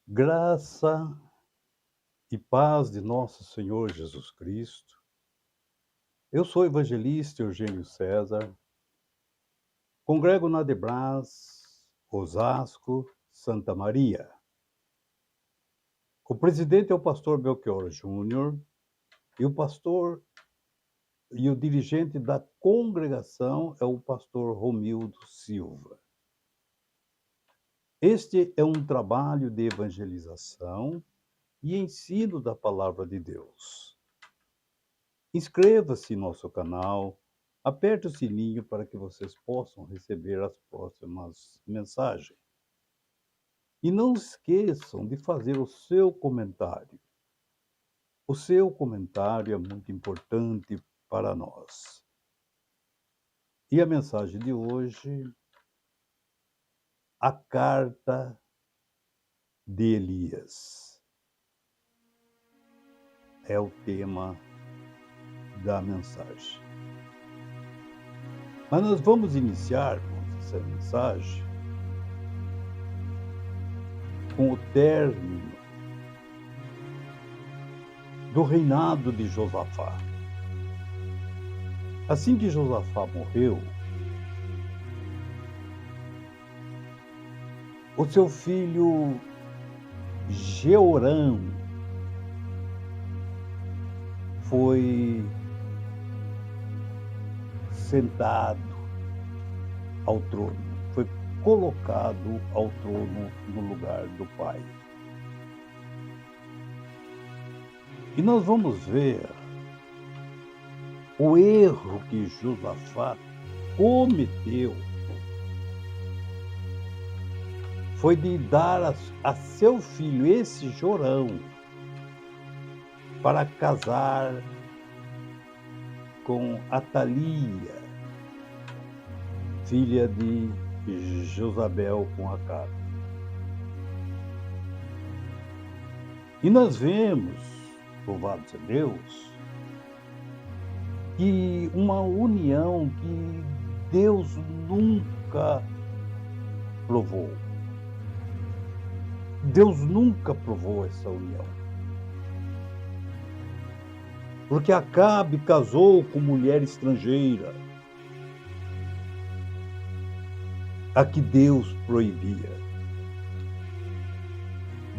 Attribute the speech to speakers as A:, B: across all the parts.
A: Graça e paz de nosso Senhor Jesus Cristo. Eu sou o evangelista Eugênio César, congrego na Debras, Osasco, Santa Maria. O presidente é o pastor Belchior Júnior e o dirigente da congregação é o pastor Romildo Silva. Este é um trabalho de evangelização e ensino da palavra de Deus. Inscreva-se em nosso canal, aperte o sininho para que vocês possam receber as próximas mensagens. E não esqueçam de fazer o seu comentário. O seu comentário é muito importante para nós. E a mensagem de hoje, a carta de Elias, é o tema da mensagem. Mas nós vamos iniciar essa mensagem com o término do reinado de Josafá. Assim que Josafá morreu, o seu filho Jeorão foi sentado ao trono, foi colocado ao trono no lugar do pai. E nós vamos ver o erro que Josafá cometeu foi de dar a seu filho esse Jorão para casar com Atalia, filha de Jezabel com Acabe. E nós vemos, louvado seja Deus, que uma união que Deus nunca provou. Deus nunca provou essa união. Porque Acabe casou com mulher estrangeira, a que Deus proibia.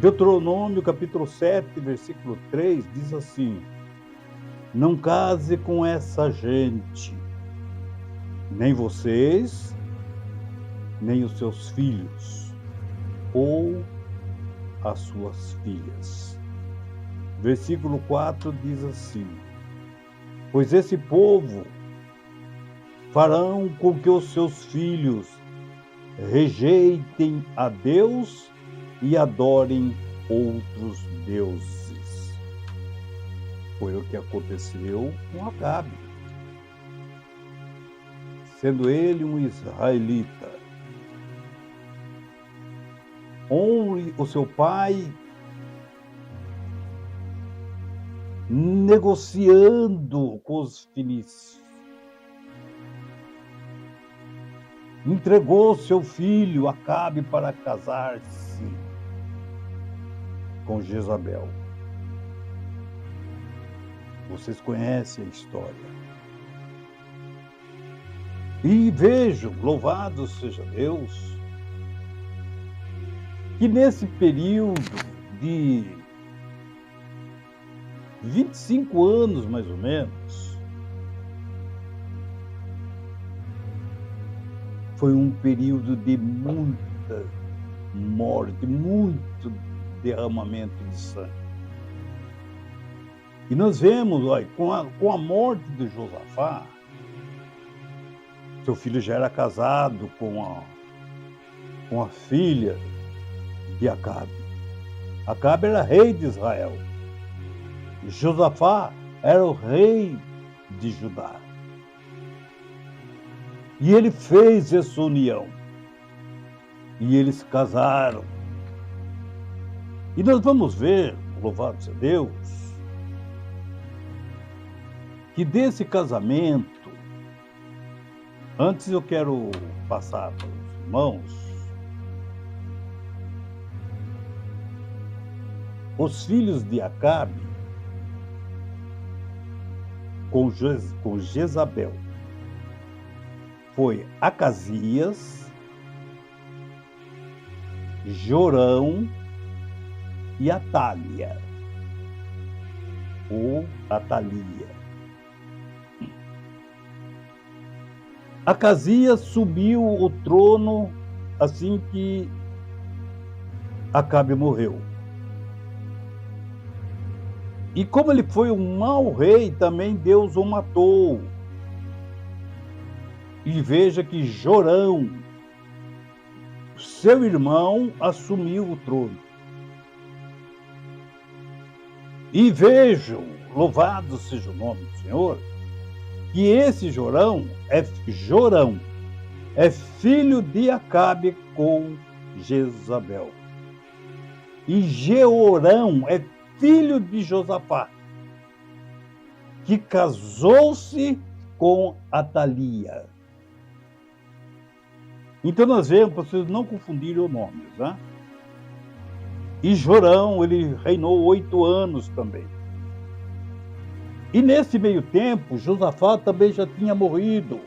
A: Deuteronômio capítulo 7, versículo 3 diz assim: não case com essa gente, nem vocês, nem os seus filhos, ou as suas filhas. Versículo 4 diz assim: pois esse povo farão com que os seus filhos rejeitem a Deus e adorem outros deuses. Foi o que aconteceu com Acabe, sendo ele um israelita. Honre o seu pai, negociando com os fenícios. Entregou seu filho Acabe para casar-se com Jezabel. Vocês conhecem a história. E vejam, louvado seja Deus, que nesse período de 25 anos, mais ou menos, foi um período de muita morte, muito derramamento de sangue. E nós vemos, olha, com a morte de Josafá, seu filho já era casado com a filha de Acabe. Acabe era rei de Israel. Josafá era o rei de Judá. E ele fez essa união. E eles casaram. E nós vamos ver, louvado seja Deus, que desse casamento, antes eu quero passar para os irmãos os filhos de Acabe com Jezabel foi Acasias, Jorão e Atália, ou Atalia. Acasias subiu o trono assim que Acabe morreu. E como ele foi um mau rei, também Deus o matou. E veja que Jorão, seu irmão, assumiu o trono. E vejam, louvado seja o nome do Senhor, que esse Jorão é filho de Acabe com Jezabel. E Jeorão é filho de Josafá, que casou-se com Atalia. Então nós vemos, para vocês não confundirem os nomes, né? E Jorão, ele reinou 8 anos também. E nesse meio tempo, Josafá também já tinha morrido.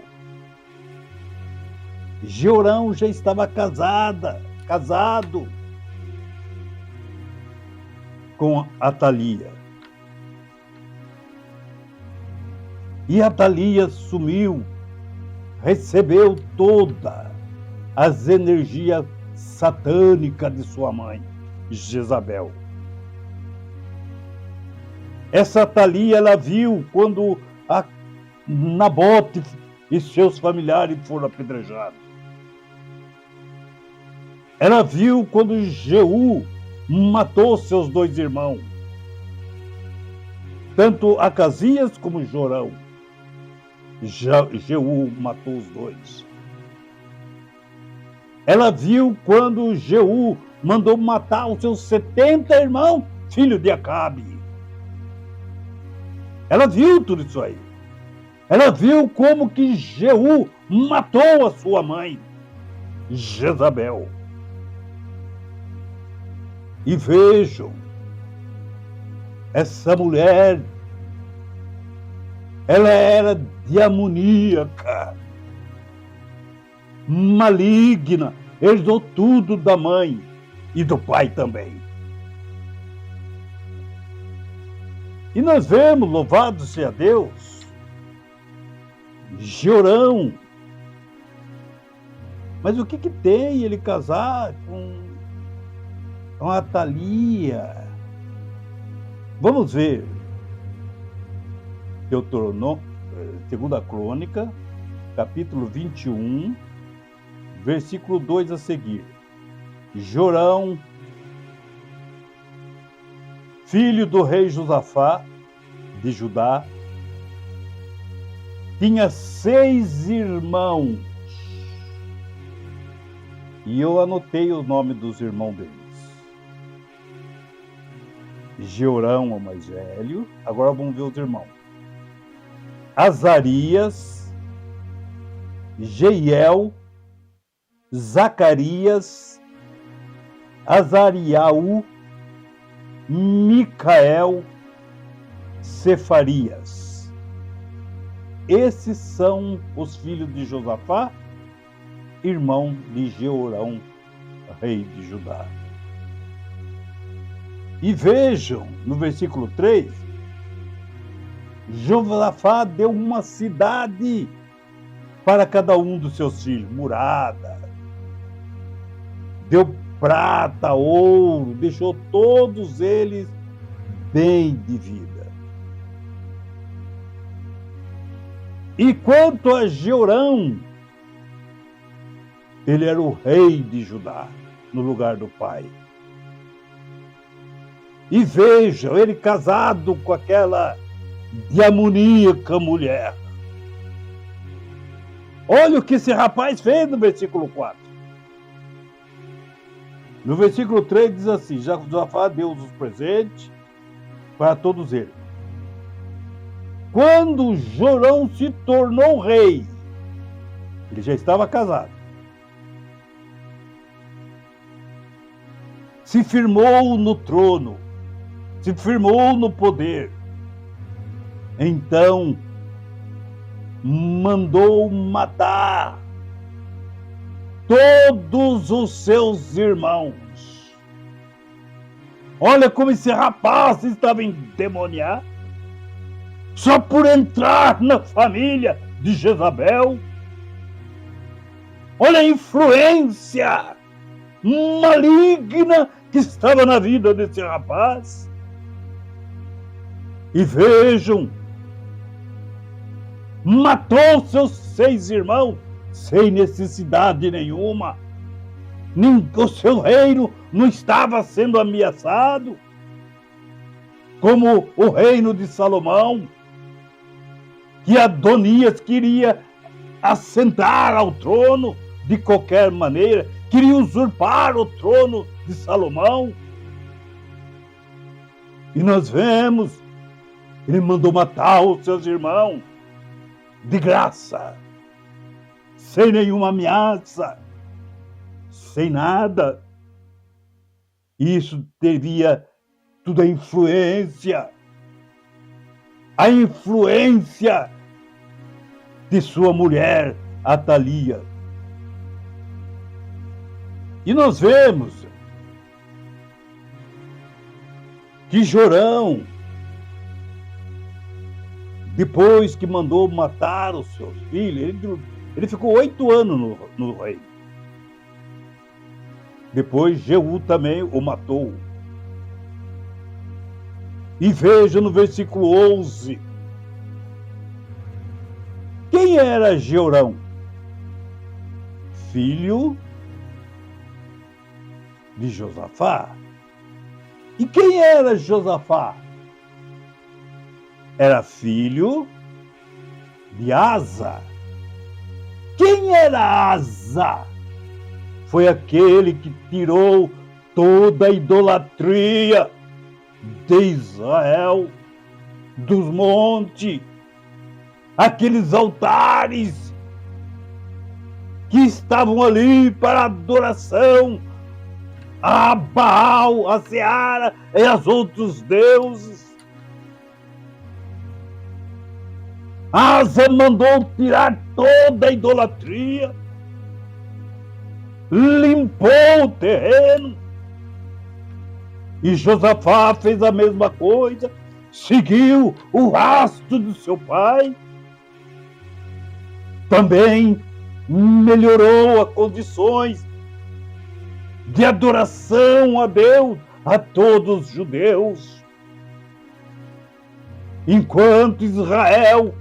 A: Jeorão já estava casado com Atalia. E Atalia sumiu, recebeu todas as energias satânicas de sua mãe, Jezabel. Essa Atalia, ela viu quando Nabote e seus familiares foram apedrejados. Ela viu quando Jeú matou seus 2 irmãos, tanto Acasias como Jorão. Jeú matou os 2. Ela viu quando Jeú mandou matar os seus 70 irmãos, filho de Acabe. Ela viu tudo isso aí. Ela viu como que Jeú matou a sua mãe, Jezabel. E vejam, essa mulher, ela era demoníaca, maligna, herdou tudo da mãe e do pai também. E nós vemos, louvado seja Deus, Jorão. Mas o que tem ele casar com a Atalia? Vamos ver. Deuteronômio, 2 Crônica, capítulo 21, versículo 2 a seguir. Jorão, filho do rei Josafá, de Judá, tinha 6 irmãos. E eu anotei o nome dos irmãos deles. Jeorão é o mais velho. Agora vamos ver os irmãos. Azarias, Jeiel, Zacarias, Azariaú, Micael, Cefarias. Esses são os filhos de Josafá, irmão de Jeorão, rei de Judá. E vejam, no versículo 3, Josafá deu uma cidade para cada um dos seus filhos, murada. Deu prata, ouro, deixou todos eles bem de vida. E quanto a Jeorão, ele era o rei de Judá, no lugar do pai. E vejam, ele casado com aquela demoníaca mulher. Olha o que esse rapaz fez no versículo 4. No versículo 3 diz assim: Josafá deu os presentes para todos eles. Quando Jorão se tornou rei, ele já estava casado, se firmou no trono se firmou no poder. Então, mandou matar todos os seus irmãos. Olha como esse rapaz estava endemoniado, só por entrar na família de Jezabel. Olha a influência maligna que estava na vida desse rapaz. E vejam, matou seus 6 irmãos sem necessidade nenhuma. O seu reino não estava sendo ameaçado, como o reino de Salomão, que Adonias queria assentar ao trono de qualquer maneira, queria usurpar o trono de Salomão. E nós vemos, ele mandou matar os seus irmãos de graça, sem nenhuma ameaça, sem nada. Isso teria tudo a influência de sua mulher, Atalia. E nós vemos que Jorão, depois que mandou matar os seus filhos, ele ficou 8 anos no reino. Depois Jeú também o matou. E veja no versículo 11. Quem era Jorão? Filho de Josafá. E quem era Josafá? Era filho de Asa. Quem era Asa? Foi aquele que tirou toda a idolatria de Israel dos montes, aqueles altares que estavam ali para adoração a Baal, a Seara e aos outros deuses. Asa mandou tirar toda a idolatria, limpou o terreno. E Josafá fez a mesma coisa, seguiu o rastro do seu pai. Também melhorou as condições de adoração a Deus, a todos os judeus. Enquanto Israel,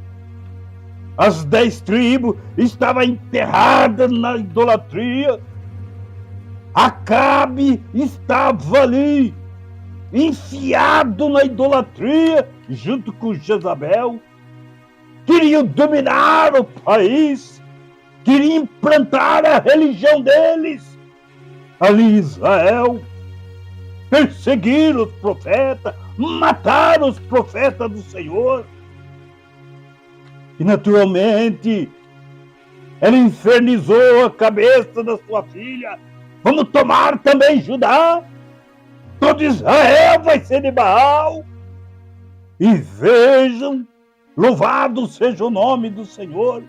A: as 10 tribos, estavam enterradas na idolatria, Acabe estava ali, enfiado na idolatria, junto com Jezabel. Queriam dominar o país, queriam implantar a religião deles ali em Israel, perseguir os profetas, matar os profetas do Senhor. E naturalmente, ela infernizou a cabeça da sua filha. Vamos tomar também Judá? Todo Israel vai ser de Baal. E vejam, louvado seja o nome do Senhor.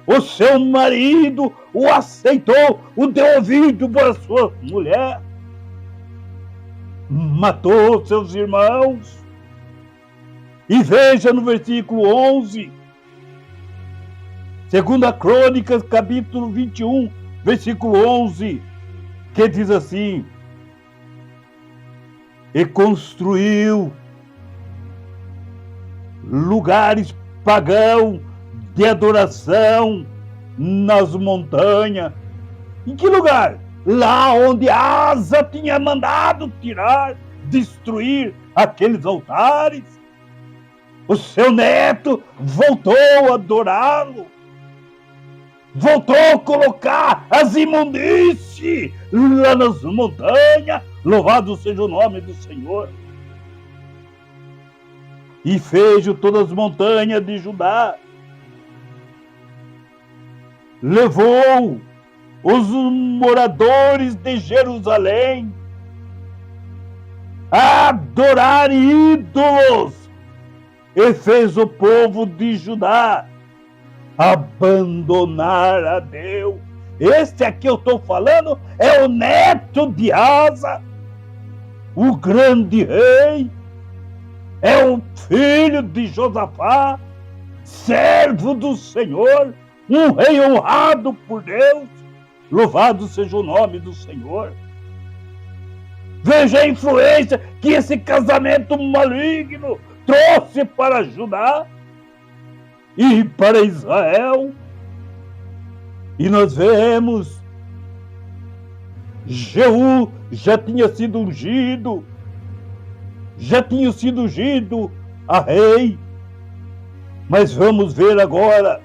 A: O seu marido o aceitou, o deu ouvido para sua mulher. Matou seus irmãos. E veja no versículo 11, 2 Crônicas, capítulo 21, versículo 11, que diz assim: e construiu lugares pagãos de adoração nas montanhas. Em que lugar? Lá onde Asa tinha mandado tirar, destruir aqueles altares. O seu neto voltou a adorá-lo. Voltou a colocar as imundícies lá nas montanhas. Louvado seja o nome do Senhor. E fez todas as montanhas de Judá. Levou os moradores de Jerusalém a adorar ídolos e fez o povo de Judá abandonar a Deus. Este aqui eu estou falando é o neto de Asa, o grande rei, é o filho de Josafá, servo do Senhor, um rei honrado por Deus. Louvado seja o nome do Senhor. Veja a influência que esse casamento maligno trouxe para Judá e para Israel. E nós vemos, Jeú já tinha sido ungido a rei. Mas vamos ver agora,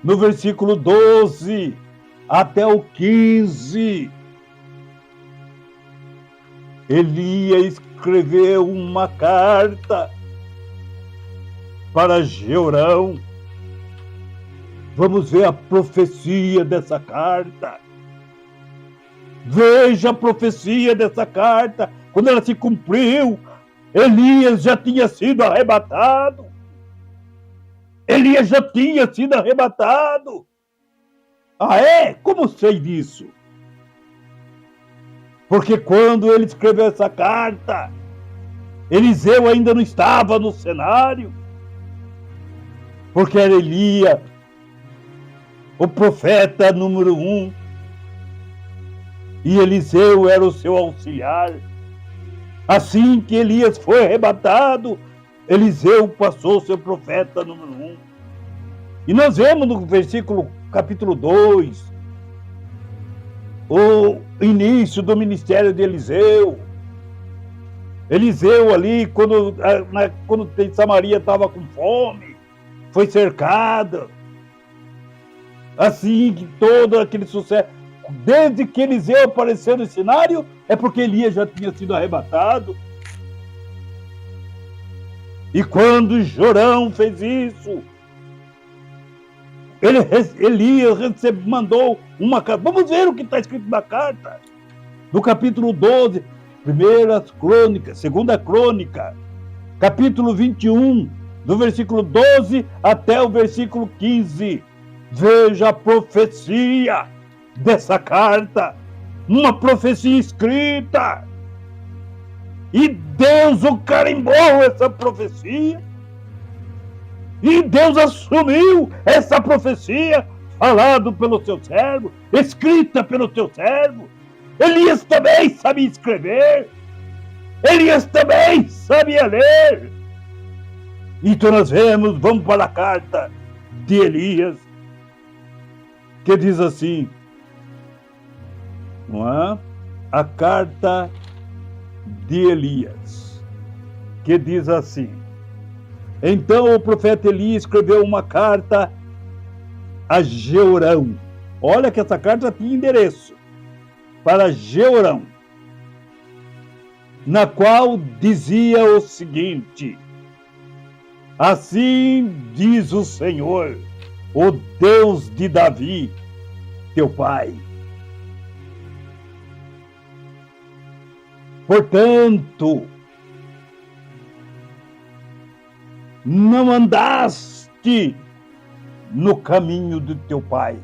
A: no versículo 12 até o 15, Elias escreveu uma carta para Jeorão. Vamos ver a profecia dessa carta. Veja a profecia dessa carta. Quando ela se cumpriu, Elias já tinha sido arrebatado. Elias já tinha sido arrebatado. Ah, é? Como sei disso? Porque quando ele escreveu essa carta, Eliseu ainda não estava no cenário. Porque era Elias, o profeta número 1. E Eliseu era o seu auxiliar. Assim que Elias foi arrebatado, Eliseu passou a ser profeta número 1. E nós vemos no capítulo 2, o início do ministério de Eliseu. Eliseu ali, quando Samaria estava com fome, foi cercada. Assim que todo aquele sucesso, desde que Eliseu apareceu no cenário, é porque Elias já tinha sido arrebatado. E quando Jorão fez isso, Elias mandou uma carta. Vamos ver o que está escrito na carta. No capítulo 12, 2 Crônica, capítulo 21, do versículo 12 até o versículo 15. Veja a profecia dessa carta. Uma profecia escrita. E Deus o carimbou essa profecia. E Deus assumiu essa profecia, falado pelo seu servo, escrita pelo teu servo. Elias também sabia escrever. Elias também sabia ler. Então nós vamos para a carta de Elias, que diz assim, não é? A carta de Elias, que diz assim: então o profeta Elias escreveu uma carta a Jeorão. Olha que essa carta tinha endereço para Jeorão, na qual dizia o seguinte: assim diz o Senhor, o Deus de Davi, teu pai. Portanto, não andaste no caminho do teu pai,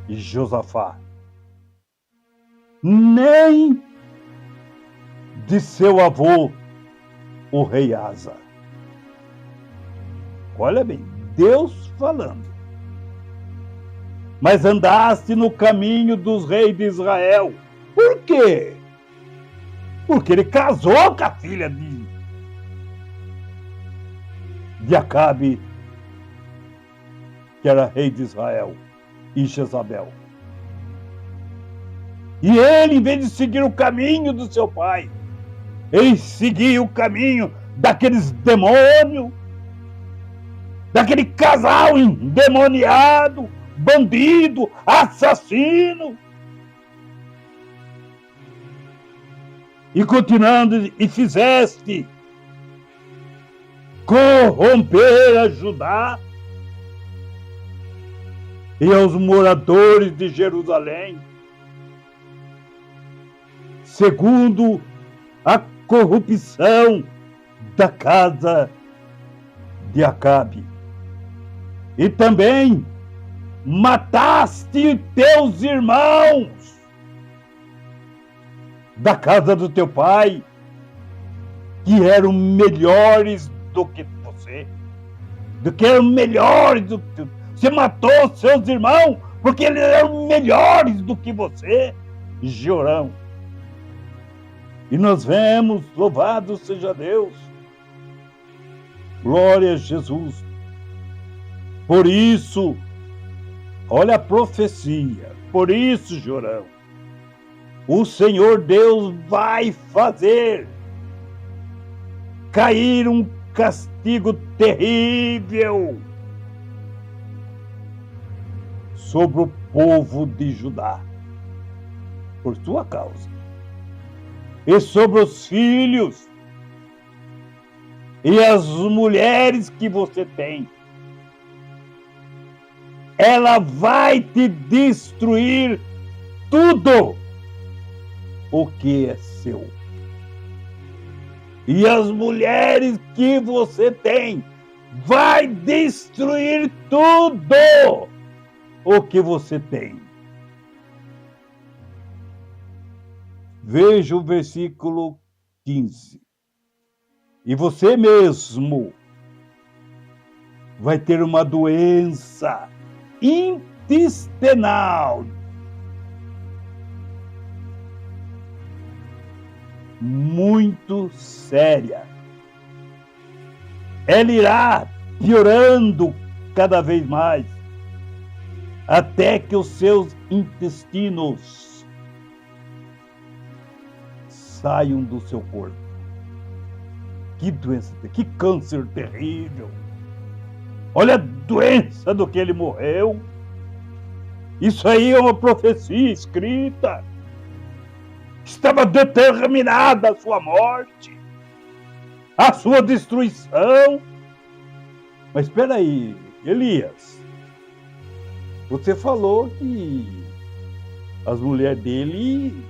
A: Josafá, nem de seu avô, o rei Asa. Olha bem, Deus falando. Mas andaste no caminho dos reis de Israel. Por quê? Porque ele casou com a filha de Acabe, que era rei de Israel, e Jezabel. E ele, em vez de seguir o caminho do seu pai, ele seguia o caminho daqueles demônios, daquele casal endemoniado, bandido, assassino. E continuando, e fizeste corromper a Judá e aos moradores de Jerusalém, segundo a corrupção da casa de Acabe. E também mataste teus irmãos da casa do teu pai, que eram melhores do que você, Você matou seus irmãos porque eles eram melhores do que você, Jorão. E nós vemos, louvado seja Deus, glória a Jesus. Por isso, olha a profecia, por isso, Jorão, o Senhor Deus vai fazer cair um castigo terrível sobre o povo de Judá, por sua causa, e sobre os filhos e as mulheres que você tem. Ela vai te destruir tudo o que é seu. E as mulheres que você tem vai destruir tudo o que você tem. Veja o versículo 15. E você mesmo vai ter uma doença intestinal muito séria. Ela irá piorando cada vez mais, até que os seus intestinos saiam do seu corpo. Que doença, que câncer terrível. Olha a doença do que ele morreu. Isso aí é uma profecia escrita. Estava determinada a sua morte, a sua destruição. Mas espera aí, Elias, você falou que as mulheres dele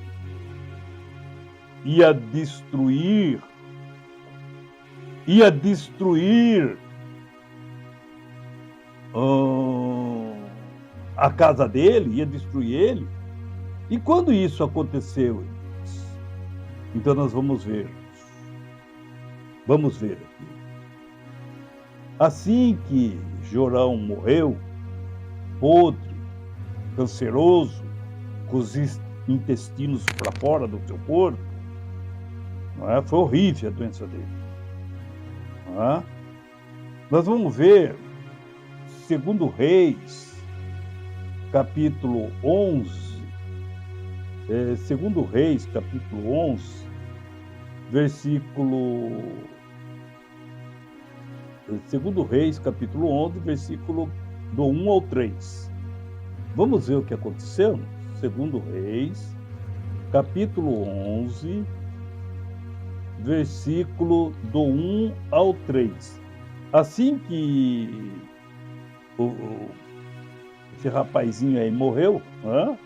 A: ia destruir a casa dele, ia destruir ele. E quando isso aconteceu? Então nós vamos ver. Vamos ver aqui. Assim que Jorão morreu, podre, canceroso, com os intestinos para fora do seu corpo, não é? Foi horrível a doença dele. Não é? Nós vamos ver, segundo Reis, capítulo 11, segundo Reis, capítulo 11, versículo... Segundo Reis, capítulo 11, versículo do 1 ao 3. Vamos ver o que aconteceu? Segundo Reis, capítulo 11, versículo do 1 ao 3. Assim que esse rapazinho aí morreu,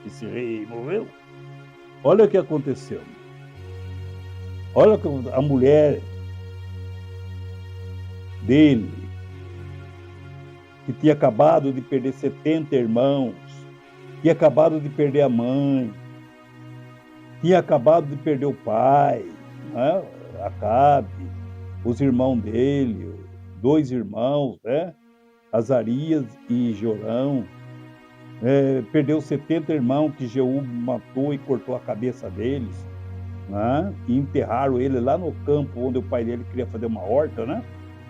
A: esse rei morreu, olha o que aconteceu. Olha a mulher dele, que tinha acabado de perder 70 irmãos, tinha acabado de perder a mãe, tinha acabado de perder o pai, né? Acabe, os irmãos dele, 2 irmãos, né? Azarias e Jorão, perdeu 70 irmãos que Jeú matou e cortou a cabeça deles, né? E enterraram ele lá no campo onde o pai dele queria fazer uma horta, né?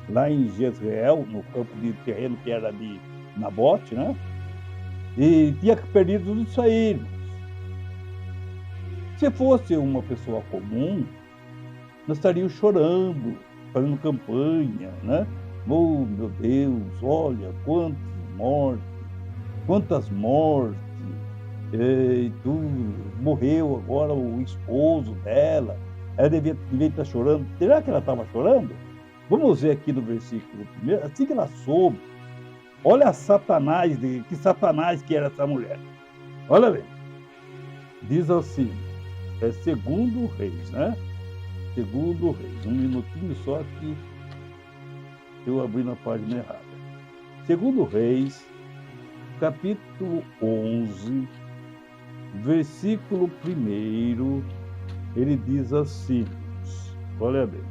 A: Lá em Jezreel, no campo de terreno que era de Nabote, né? E tinha perdido tudo isso aí, irmãos. Se fosse uma pessoa comum, nós estaríamos chorando, fazendo campanha, né? Oh, meu Deus, olha quantas mortes, morreu agora o esposo dela, ela devia estar chorando. Será que ela estava chorando? Vamos ver aqui no versículo 1, assim que ela soube, olha Satanás, que Satanás que era essa mulher. Olha bem, diz assim, segundo Reis, né? Segundo Reis. Um minutinho só que eu abri na página errada. Segundo Reis, capítulo 11, versículo 1, ele diz assim, olha bem.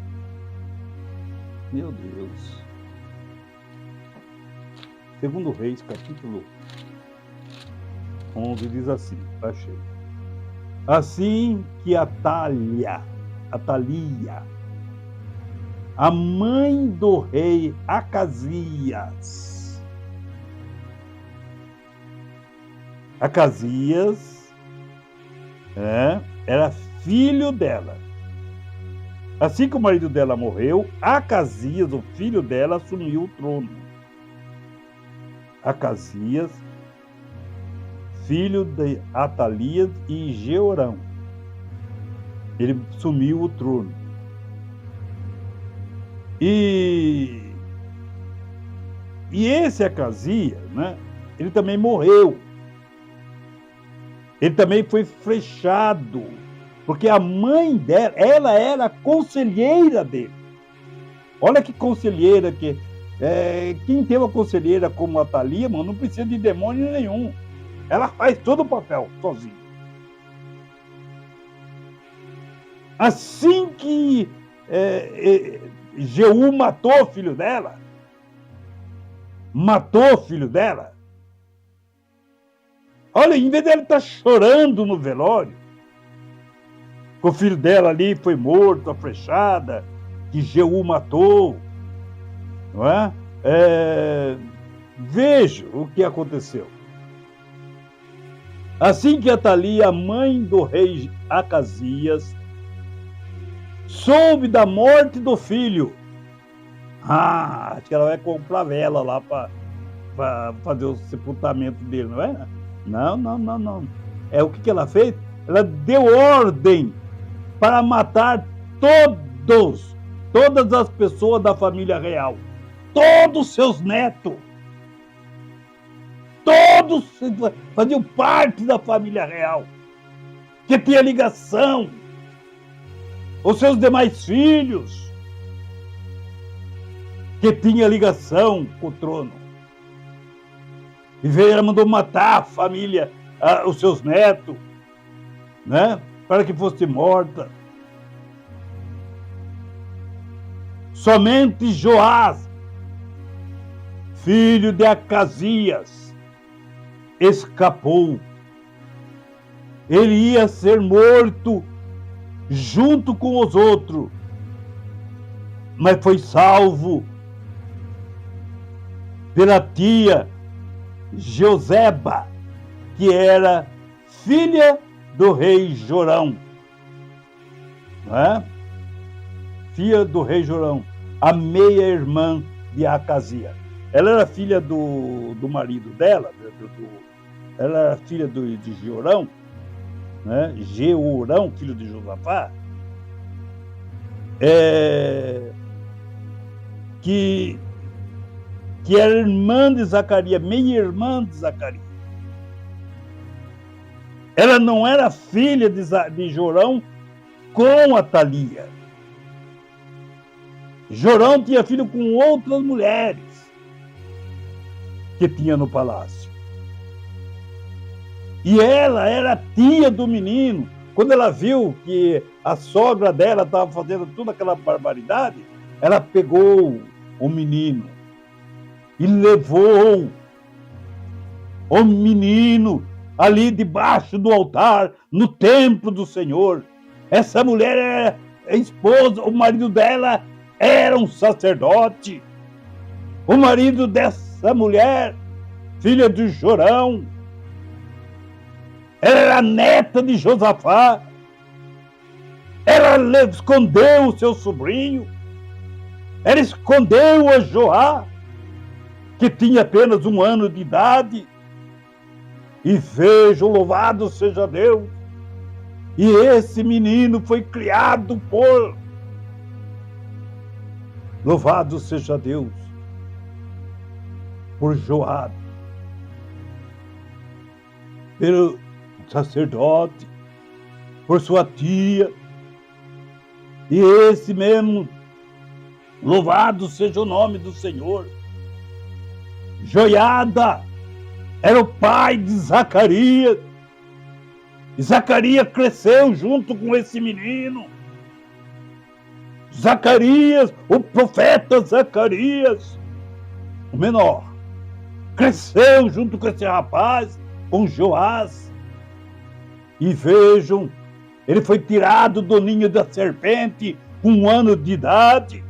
A: Meu Deus. Segundo Reis, capítulo 11, diz assim, achei. Assim que Atalia, a mãe do rei Acasias, era filho dela. Assim que o marido dela morreu, Acasias, o filho dela, assumiu o trono. Acasias, filho de Atalias e Jeorão. Ele assumiu o trono. E esse Acasias, né, ele também morreu. Ele também foi flechado, porque a mãe dela, ela era conselheira dele. Olha que conselheira que... quem tem uma conselheira como a Thalia, mano, não precisa de demônio nenhum. Ela faz todo o papel sozinha. Assim que Jeú matou o filho dela, olha, em vez dela estar chorando no velório, que o filho dela ali foi morto, a flechada, que Jeú matou, não é? Veja o que aconteceu. Assim que Atalia, a mãe do rei Acasias, soube da morte do filho, acho que ela vai comprar vela lá para fazer o sepultamento dele, não é? Não. O que ela fez? Ela deu ordem para matar todas as pessoas da família real, todos os seus netos, todos faziam parte da família real, que tinha ligação, os seus demais filhos, que tinha ligação com o trono. E veio, ela mandou matar a família, os seus netos, né, para que fosse morta. Somente Joás, filho de Acasias, escapou. Ele ia ser morto junto com os outros, mas foi salvo pela tia Joseba, que era filha do rei Jorão, não é? Filha do rei Jorão, a meia-irmã de Acasias. Ela era filha do marido dela, ela era filha de Jeorão, né? Jeorão, filho de Josafá, que era irmã de Zacarias, meia-irmã de Zacarias. Ela não era filha de Jorão com Atalia. Jorão tinha filho com outras mulheres que tinha no palácio. E ela era tia do menino. Quando ela viu que a sogra dela estava fazendo toda aquela barbaridade, ela pegou o menino e levou o menino ali debaixo do altar, no templo do Senhor. Essa mulher é esposa, o marido dela era um sacerdote. O marido dessa mulher, filha de Jorão, ela era neta de Josafá. Ela escondeu o seu sobrinho. Ela escondeu a Joá, que tinha apenas 1 ano de idade. E vejo, louvado seja Deus. E esse menino foi criado por... Louvado seja Deus por Joabe, pelo sacerdote, por sua tia. E esse mesmo, louvado seja o nome do Senhor, Joiada era o pai de Zacarias. E Zacarias cresceu junto com esse menino. Zacarias, o profeta Zacarias, o menor, cresceu junto com esse rapaz, com Joás. E vejam, ele foi tirado do ninho da serpente com 1 ano de idade.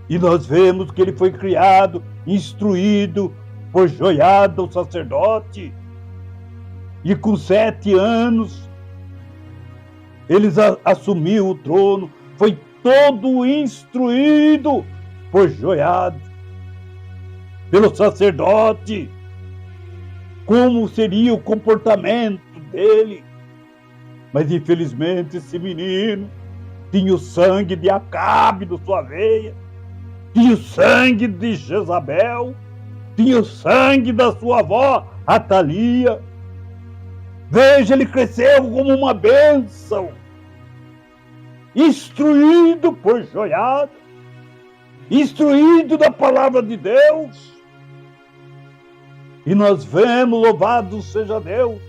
A: E nós vemos que ele foi criado, instruído por Joiada, o sacerdote. E com 7 anos, ele assumiu o trono, foi todo instruído por Joiada, pelo sacerdote, como seria o comportamento dele. Mas infelizmente esse menino tinha o sangue de Acabe na sua veia, tinha o sangue de Jezabel, tinha o sangue da sua avó Atalia. Veja, ele cresceu como uma bênção, instruído por Joiada, instruído da palavra de Deus. E nós vemos, louvado seja Deus,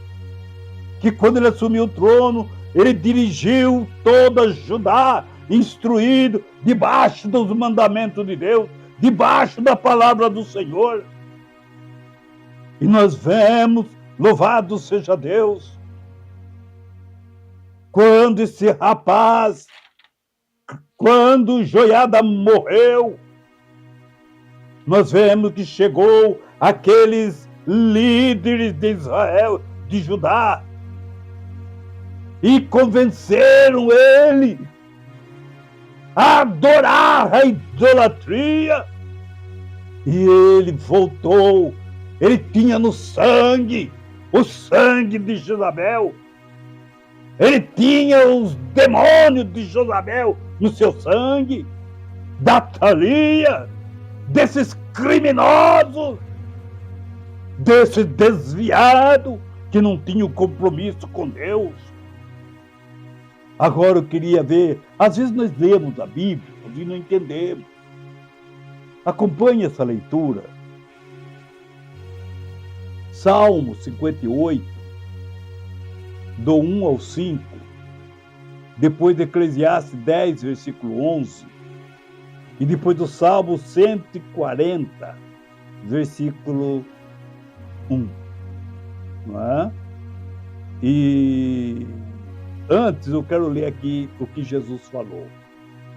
A: que quando ele assumiu o trono, ele dirigiu toda Judá, instruído, debaixo dos mandamentos de Deus, debaixo da palavra do Senhor. E nós vemos, louvado seja Deus, quando esse rapaz, quando Joiada morreu, nós vemos que chegou aqueles líderes de Israel, de Judá, e convenceram ele a adorar a idolatria. E ele voltou, ele tinha no sangue o sangue de Jezabel, ele tinha os demônios de Jezabel no seu sangue, da Atalia, desses criminosos, desse desviado que não tinha compromisso com Deus. Agora eu queria ver, às vezes nós lemos a Bíblia e não entendemos. Acompanhe essa leitura. Salmo 58, do 1 ao 5, depois de Eclesiastes 10, versículo 11, e depois do Salmo 140, versículo 1. Não é? E antes eu quero ler aqui o que Jesus falou.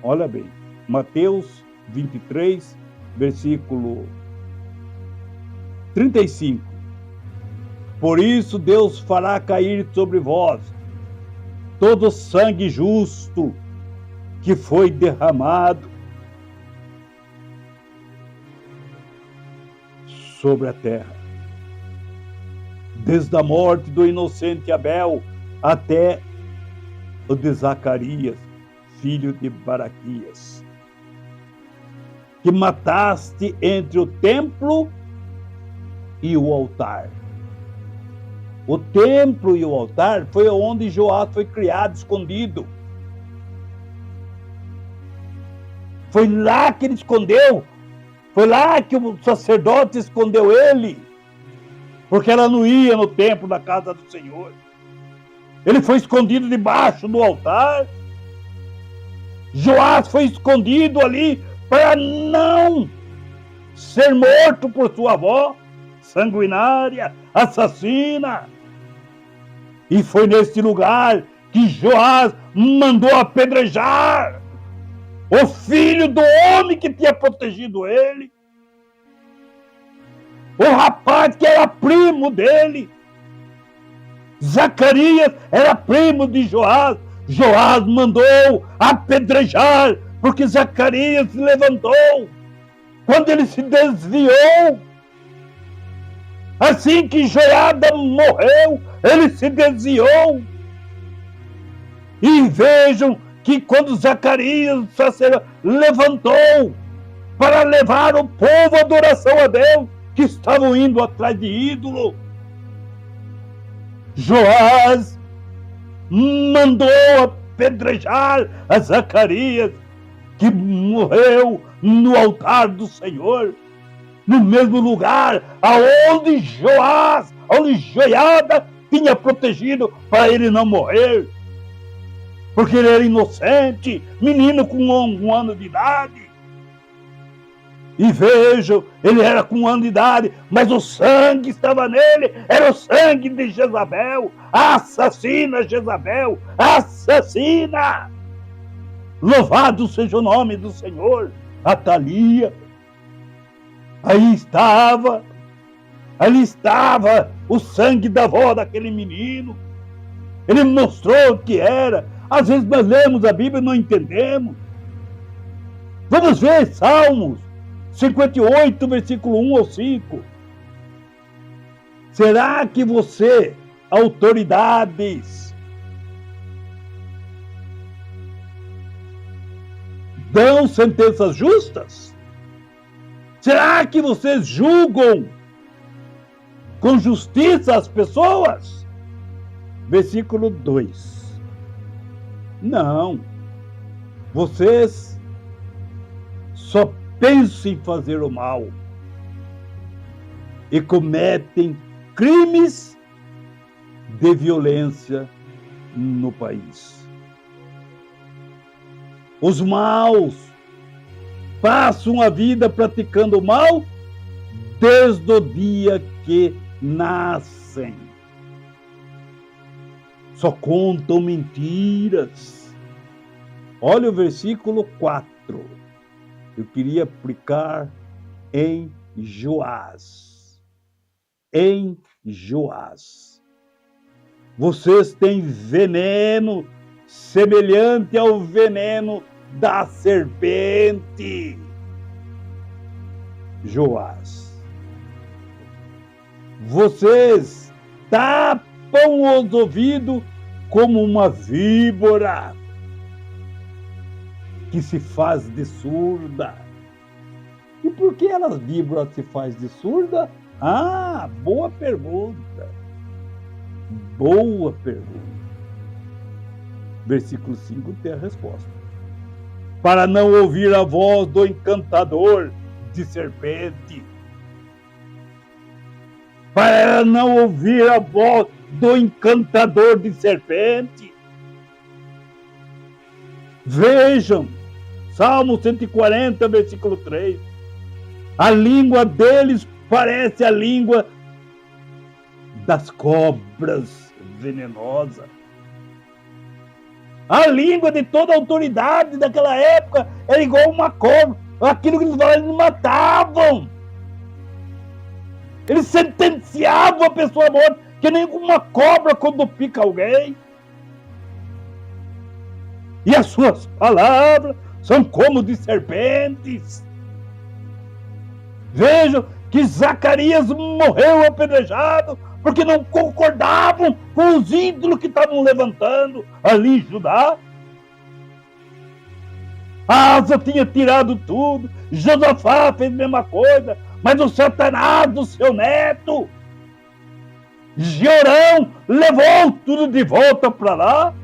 A: Olha bem, Mateus 23, versículo 35. Por isso Deus fará cair sobre vós todo o sangue justo que foi derramado sobre a terra, desde a morte do inocente Abel até o de Zacarias, filho de Baraquias, que mataste entre o templo e o altar. O templo e o altar foi onde Joás foi criado, escondido. Foi lá que ele escondeu. Foi lá que o sacerdote escondeu ele. Porque ela não ia no templo da casa do Senhor. Ele foi escondido debaixo do altar. Joás foi escondido ali para não ser morto por sua avó, sanguinária, assassina. E foi nesse lugar que Joás mandou apedrejar o filho do homem que tinha protegido ele. O rapaz que era primo dele. Zacarias era primo de Joás. Joás mandou apedrejar, porque Zacarias se levantou. Quando ele se desviou, assim que Joiada morreu, ele se desviou. E vejam que quando Zacarias levantou para levar o povo à adoração a Deus, que estavam indo atrás de ídolo, Joás mandou apedrejar a Zacarias, que morreu no altar do Senhor, no mesmo lugar aonde Joiada tinha protegido para ele não morrer, porque ele era inocente, menino com um ano de idade. E vejam, ele era com 1 ano de idade, mas o sangue estava nele, era o sangue de Jezabel. Assassina Jezabel, assassina! Louvado seja o nome do Senhor. Atalia, ali estava o sangue da avó daquele menino. Ele mostrou o que era. Às vezes nós lemos a Bíblia e não entendemos. Vamos ver Salmos 58, versículo 1 ao 5. Será que você, autoridades, dão sentenças justas? Será que vocês julgam com justiça as pessoas? Versículo 2. Não. Vocês só pensam em fazer o mal e cometem crimes de violência no país. Os maus passam a vida praticando o mal desde o dia que nascem. Só contam mentiras. Olha o versículo 4. Eu queria aplicar em Joás. Em Joás. Vocês têm veneno semelhante ao veneno da serpente. Joás. Vocês tapam os ouvidos como uma víbora que se faz de surda. E por que a víbora se faz de surda? Ah, boa pergunta. Boa pergunta. Versículo 5 tem a resposta. Para não ouvir a voz do encantador de serpente. Para não ouvir a voz do encantador de serpente. Vejam, Salmo 140, versículo 3. A língua deles parece a língua das cobras venenosas. A língua de toda a autoridade daquela época era igual uma cobra. Aquilo que eles falavam, eles matavam. Eles sentenciavam a pessoa morta, que nem uma cobra quando pica alguém. E as suas palavras são como de serpentes. Vejam que Zacarias morreu apedrejado porque não concordavam com os ídolos que estavam levantando ali em Judá. Asa tinha tirado tudo, Josafá fez a mesma coisa, mas o Satanás do seu neto, Jorão, levou tudo de volta para lá.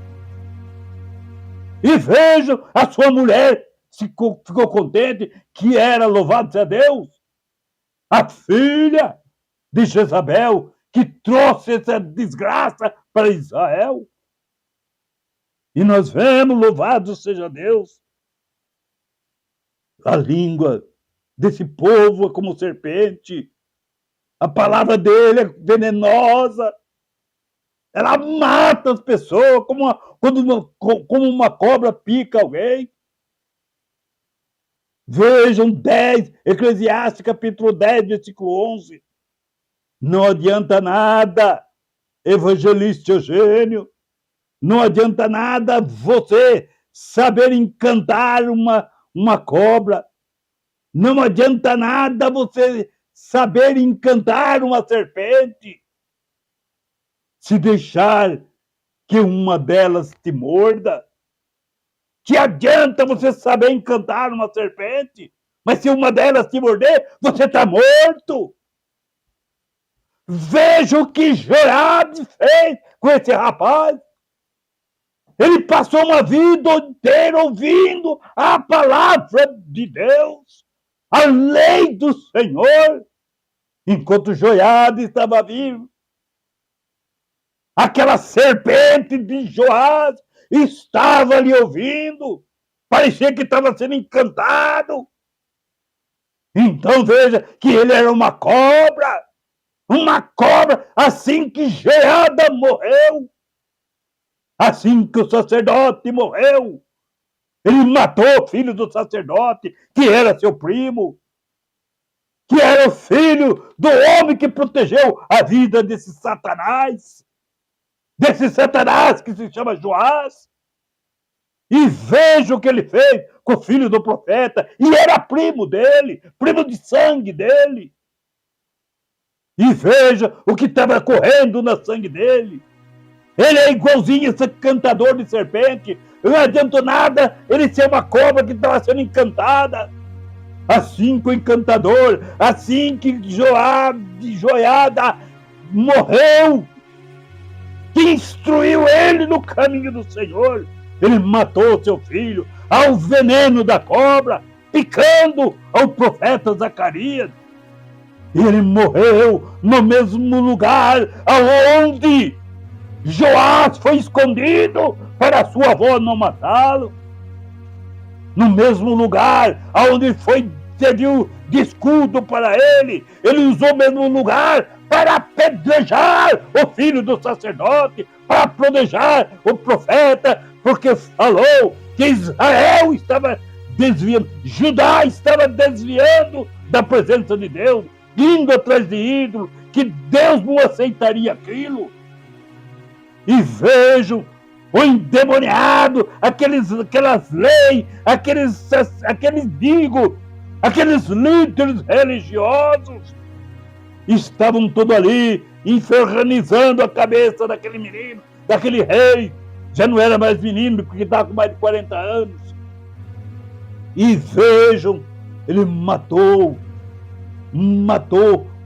A: E vejam, a sua mulher ficou contente, que era, louvado seja Deus, a filha de Jezabel, que trouxe essa desgraça para Israel. E nós vemos, louvado seja Deus, a língua desse povo é como serpente, a palavra dele é venenosa, ela mata as pessoas como uma cobra pica alguém. Vejam 10, Eclesiastes capítulo 10, versículo 11. Não adianta nada, evangelista Eugênio, não adianta nada você saber encantar uma cobra. Não adianta nada você saber encantar uma serpente. Se deixar que uma delas te morda. Que adianta você saber encantar uma serpente, mas se uma delas te morder, você está morto. Veja o que Joabe fez com esse rapaz. Ele passou uma vida inteira ouvindo a palavra de Deus, a lei do Senhor, enquanto Joiada estava vivo. Aquela serpente de Joás estava ali ouvindo, parecia que estava sendo encantado. Então veja que ele era uma cobra, assim que Joiada morreu, assim que o sacerdote morreu. Ele matou o filho do sacerdote, que era seu primo, que era o filho do homem que protegeu a vida desse Satanás que se chama Joás. E veja o que ele fez com o filho do profeta, e era primo dele, primo de sangue dele. E veja o que estava correndo no sangue dele. Ele é igualzinho esse cantador de serpente. Não adiantou nada ele ser uma cobra que estava sendo encantada. Assim que o encantador, assim que Joiada morreu, que instruiu ele no caminho do Senhor, ele matou seu filho ao veneno da cobra, picando ao profeta Zacarias. E ele morreu no mesmo lugar aonde Joás foi escondido para sua avó não matá-lo. No mesmo lugar aonde foi serviu de escudo para ele usou o mesmo lugar para apedrejar o filho do sacerdote, para apedrejar o profeta, porque falou que Israel estava desviando, Judá estava desviando da presença de Deus, indo atrás de ídolos, que Deus não aceitaria aquilo. E vejam o endemoniado, aquelas leis, aqueles líderes religiosos, estavam todos ali, infernizando a cabeça daquele menino, daquele rei. Já não era mais menino, porque estava com mais de 40 anos. E vejam, ele matou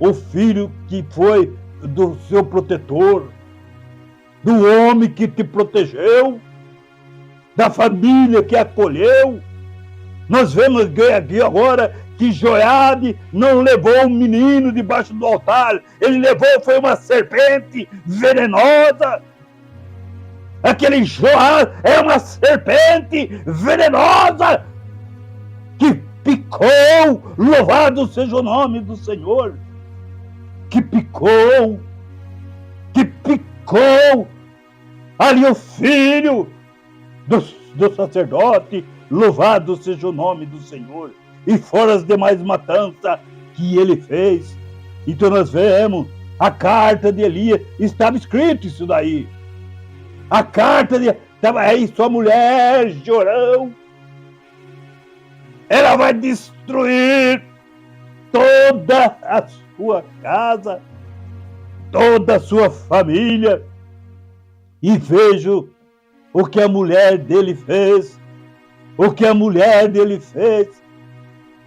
A: o filho que foi do seu protetor, do homem que te protegeu, da família que acolheu. Nós vemos aqui agora que Joiade não levou um menino debaixo do altar, ele levou foi uma serpente venenosa. Aquele Joás é uma serpente venenosa que picou, louvado seja o nome do Senhor, que picou ali o filho do sacerdote, louvado seja o nome do Senhor, e fora as demais matanças que ele fez. Então nós vemos a carta de Elias, estava escrito isso daí. A carta de estava aí, sua mulher, Jorão, ela vai destruir toda a sua casa, toda a sua família. E vejo o que a mulher dele fez,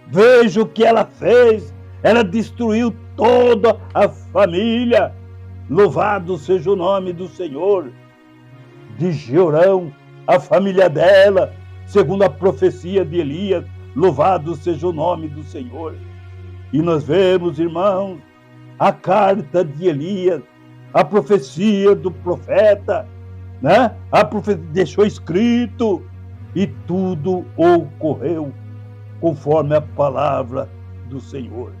A: vejo o que ela fez, ela destruiu toda a família. Louvado seja o nome do Senhor. De Jorão, a família dela, segundo a profecia de Elias, louvado seja o nome do Senhor. E nós vemos, irmãos, a carta de Elias, a profecia do profeta, né? A profecia deixou escrito, e tudo ocorreu conforme a palavra do Senhor.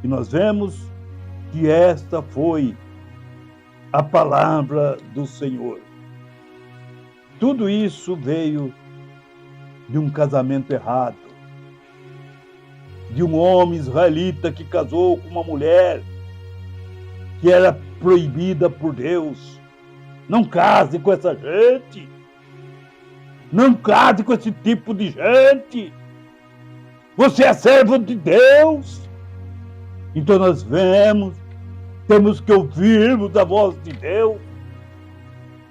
A: E nós vemos que esta foi a palavra do Senhor. Tudo isso veio de um casamento errado, de um homem israelita que casou com uma mulher que era proibida por Deus. Não case com essa gente. Não case com esse tipo de gente. Você é servo de Deus. Então nós temos que ouvirmos a voz de Deus.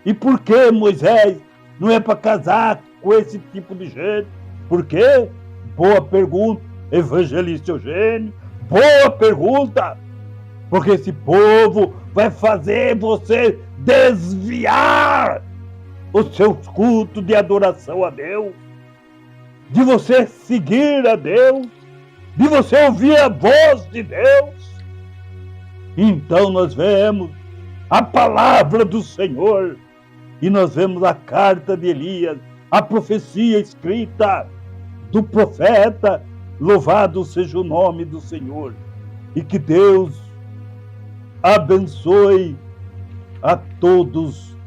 A: E por que, Moisés, não é para casar com esse tipo de gente? Por quê? Boa pergunta, evangelista Eugênio. Boa pergunta. Porque esse povo vai fazer você desviar os seus cultos de adoração a Deus, de você seguir a Deus, de você ouvir a voz de Deus. Então nós vemos a palavra do Senhor e nós vemos a carta de Elias, a profecia escrita do profeta. Louvado seja o nome do Senhor, e que Deus abençoe a todos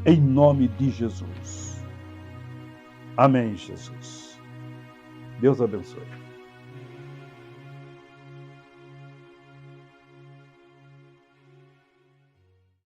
A: em nome de Jesus. Amém, Jesus. Deus abençoe.